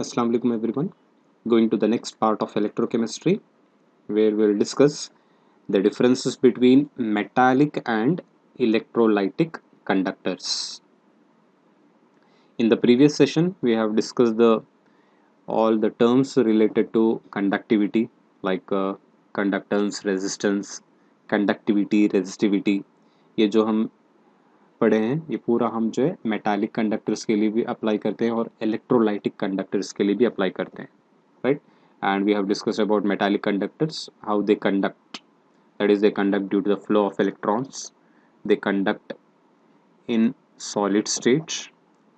Assalamu alaikum everyone. Going to the next part of electrochemistry where we'll discuss the differences between metallic and electrolytic conductors. In the previous session, we have discussed all the terms related to conductivity like conductance, resistance, conductivity, resistivity. ये जो हम पढ़े हैं ये पूरा हम जो है मेटालिक कंडक्टर्स के लिए भी अप्लाई करते हैं और इलेक्ट्रोलाइटिक कंडक्टर्स के लिए भी अप्लाई करते हैं, right? And we have discussed about metallic conductors, how they conduct, that is they conduct due to the flow of electrons, they conduct in solid state,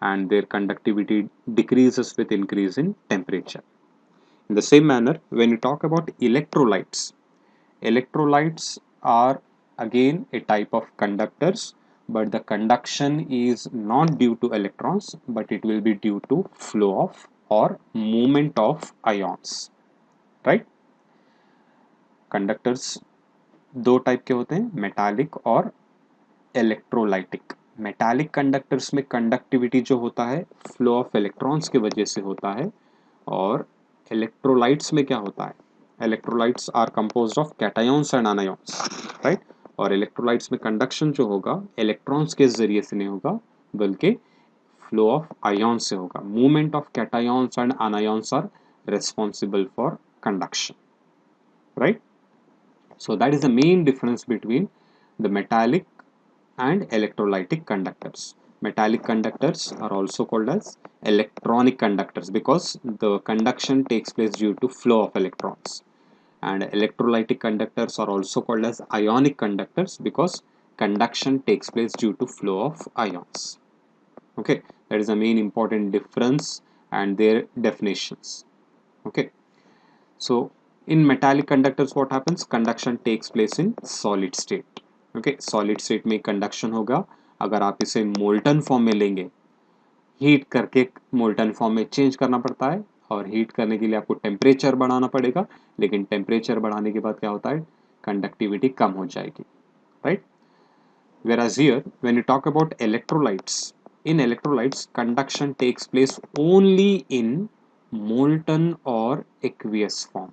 and their conductivity decreases with increase in temperature. In the same manner, when you talk about electrolytes are again a type of conductors, but the conduction is not due to electrons, but it will be due to flow of or movement of ions, right? Conductors दो type के होते हैं, metallic और electrolytic. Metallic conductors में conductivity जो होता है flow of electrons की वजह से होता है, और इलेक्ट्रोलाइट्स में क्या होता है, electrolytes are composed of cations and anions, right? और इलेक्ट्रोलाइट्स में कंडक्शन जो होगा इलेक्ट्रॉन्स के जरिए से नहीं होगा बल्कि फ्लो ऑफ आयंस से होगा. Movement of cations and anions are responsible for conduction, right? So that is the main difference between the metallic and electrolytic conductors. Metallic conductors are also called as electronic conductors because the conduction takes place due to flow of electrons. And electrolytic conductors are also called as ionic conductors because conduction takes place due to flow of ions. Okay, that is the main important difference and their definitions. Okay, so in metallic conductors what happens, conduction takes place in solid state. Okay, solid state में conduction होगा. अगर आप इसे molten form में लेंगे, heat करके molten form में change करना पड़ता है, और हीट करने के लिए आपको टेम्परेचर बढ़ाना पड़ेगा, लेकिन टेम्परेचर बढ़ाने के बाद क्या होता है, कंडक्टिविटी कम हो जाएगी, right? Whereas here, when you talk about electrolytes, in electrolytes, conduction takes place only in molten or aqueous form,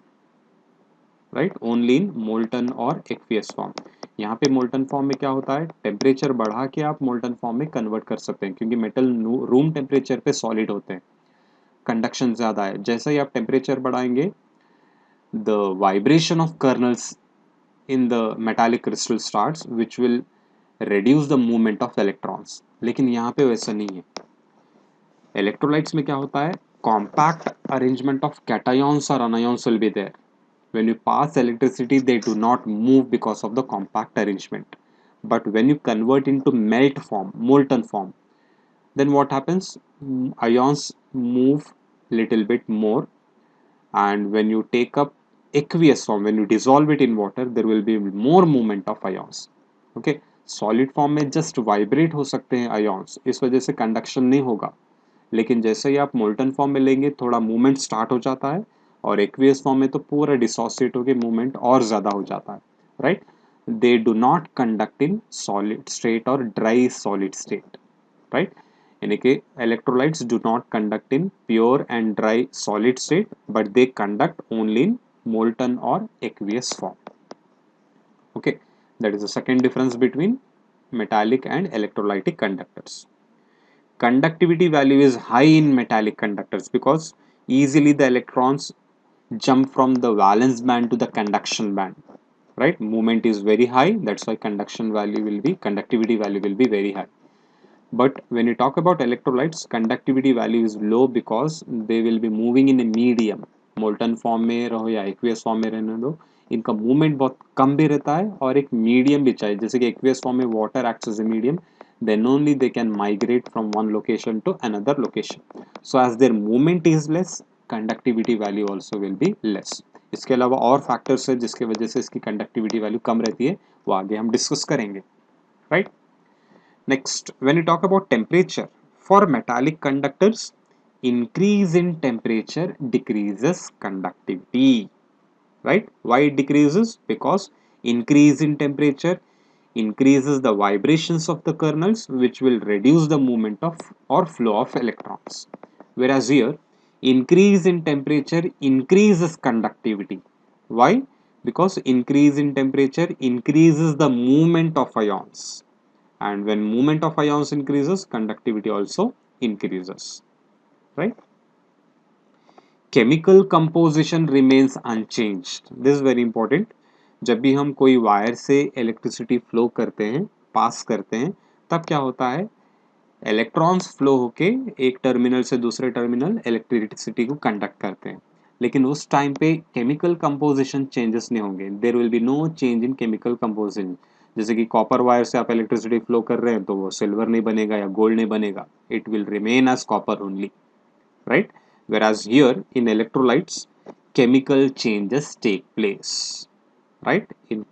right? Only in molten और एक्वियस फॉर्म. यहाँ पे मोल्टन फॉर्म में क्या होता है, टेम्परेचर बढ़ा के आप मोल्टन फॉर्म में कन्वर्ट कर सकते हैं, क्योंकि मेटल रूम टेम्परेचर पे सॉलिड होते हैं, कंडक्शन ज़्यादा है. जैसे ही आप टेम्परेचर बढ़ाएंगे, the vibration of colonel's in the metallic crystal starts which will reduce the movement of electrons. लेकिन यहाँ पे वैसा नहीं है. इलेक्ट्रोलाइट्स में क्या होता है, compact arrangement of cations or anions will be there. When you pass electricity, they do not move because of the compact arrangement. But when you convert into melt form, molten form, then what happens? Ions move little bit more, and when you take up aqueous form, when you dissolve it in water, there will be more movement of ions. Okay, solid form में just vibrate हो सकते हैं ions, इस वजह से conduction नहीं होगा. लेकिन जैसे ही आप मोल्टन फॉर्म में लेंगे, थोड़ा मूवमेंट स्टार्ट हो जाता है, और एक्वियस फॉर्म में तो पूरा डिसोसिएट होकर मूवमेंट और ज़्यादा हो जाता है, right? They do not conduct in solid state और ड्राई सॉलिड स्टेट, राइट? यानी कि electrolytes do not conduct in pure and dry solid state, but they conduct only in molten और aqueous form. Okay, that is the second difference between metallic and electrolytic conductors. Conductivity value is high in metallic conductors because easily the electrons jump from the valence band to the conduction band, right? Movement is very high, that's why conductivity value will be very high. But when you talk about electrolytes, conductivity value is low because they will be moving in a medium. Molten form में रहो या aqueous form में रहने दो, इनका movement बहुत कम भी रहता है, और एक मीडियम भी चाहिए. जैसे कि एक्वियस फॉर्म में water acts as a medium, then only they can migrate from one location to another location. So as their movement is less, conductivity value also will be less. इसके अलावा और factors है जिसकी वजह से इसकी conductivity value कम रहती है, वो आगे हम डिस्कस करेंगे, right? Next, when you talk about temperature, for metallic conductors, increase in temperature decreases conductivity, right? Why it decreases? Because increase in temperature increases the vibrations of the kernels, which will reduce the movement of or flow of electrons. Whereas here, Increase in temperature increases conductivity. Why? Because increase in temperature increases the movement of ions, and when movement of ions increases, conductivity also increases, right? Chemical composition remains unchanged. This is very important. जब भी हम कोई wire से electricity flow करते हैं, पास करते हैं, तब क्या होता है, इलेक्ट्रॉन्स फ्लो होके एक टर्मिनल से दूसरे टर्मिनल इलेक्ट्रिसिटी को कंडक्ट करते हैं, लेकिन उस टाइम पे केमिकल कंपोजिशन चेंजेस नहीं होंगे. There will be no change in chemical composition. जैसे कि कॉपर वायर से आप इलेक्ट्रिसिटी फ्लो कर रहे हैं तो वो सिल्वर नहीं बनेगा या गोल्ड नहीं बनेगा, it will remain as copper only, right? Whereas here in electrolytes, chemical changes take place, right? In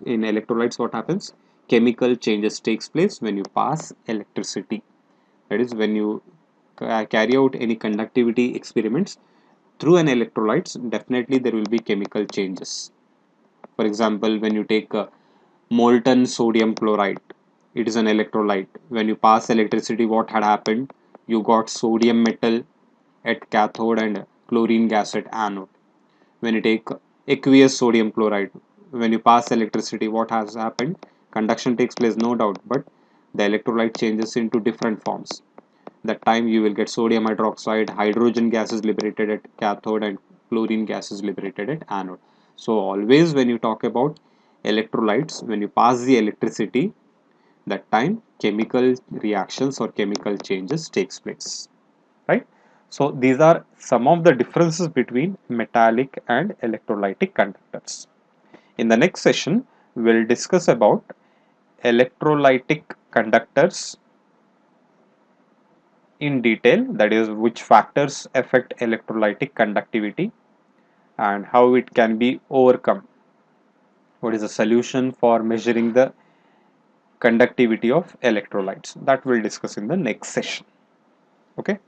electrolytes, what happens? Chemical changes takes place when you pass electricity. That is, when you carry out any conductivity experiments through an electrolytes, definitely there will be chemical changes. For example, when you take molten sodium chloride, it is an electrolyte. When you pass electricity, what had happened? You got sodium metal at cathode and chlorine gas at anode. When you take aqueous sodium chloride, when you pass electricity, what has happened? Conduction takes place, no doubt, but the electrolyte changes into different forms. That time you will get sodium hydroxide, hydrogen gas is liberated at cathode, and chlorine gas is liberated at anode. So always when you talk about electrolytes, when you pass the electricity, that time chemical reactions or chemical changes takes place, right? So these are some of the differences between metallic and electrolytic conductors. In the next session, we'll discuss about electrolytic conductors in detail, that is, which factors affect electrolytic conductivity and how it can be overcome. What is the solution for measuring the conductivity of electrolytes? That we'll discuss in the next session. Okay.